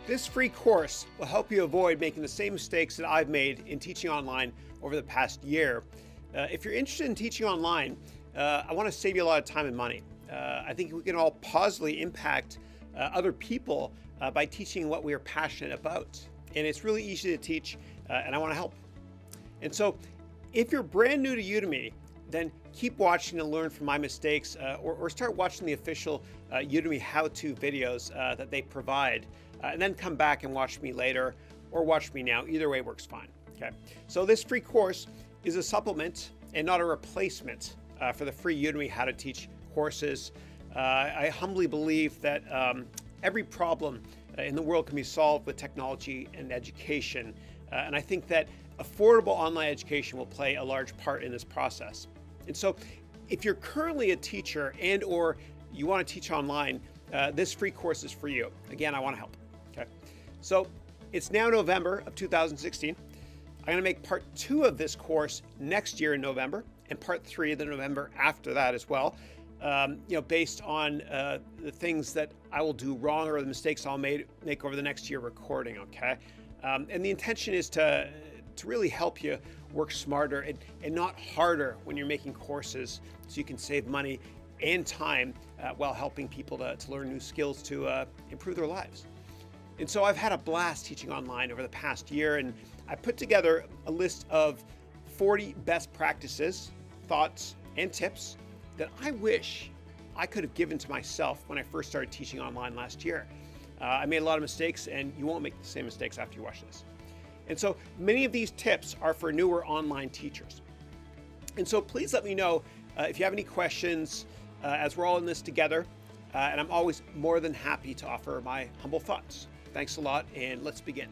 This free course will help you avoid making the same mistakes that I've made in teaching online over the past year. If you're interested in teaching online, I want to save you a lot of time and money. I think we can all positively impact other people by teaching what we are passionate about. And it's really easy to teach, and I want to help. And so if you're brand new to Udemy, then keep watching and learn from my mistakes, or start watching the official Udemy how-to videos that they provide, and then come back and watch me later, or watch me now. Either way works fine. Okay. So this free course is a supplement and not a replacement for the free Udemy how to teach courses. I humbly believe that every problem in the world can be solved with technology and education. And I think that affordable online education will play a large part in this process. And so if you're currently a teacher and or you want to teach online, this free course is for you. Again, I want to help. Okay. So it's now November of 2016. I'm going to make part 2 of this course next year in November, and part 3 the November after that as well. Based on the things that I will do wrong or the mistakes I'll make over the next year recording. Okay. And the intention is to really help you work smarter and not harder when you're making courses, so you can save money and time while helping people to learn new skills to improve their lives. And so I've had a blast teaching online over the past year, and I put together a list of 40 best practices, thoughts, and tips that I wish I could have given to myself when I first started teaching online last year. I made a lot of mistakes, and you won't make the same mistakes after you watch this. And so many of these tips are for newer online teachers. And so please let me know if you have any questions as we're all in this together. And I'm always more than happy to offer my humble thoughts. Thanks a lot, and let's begin.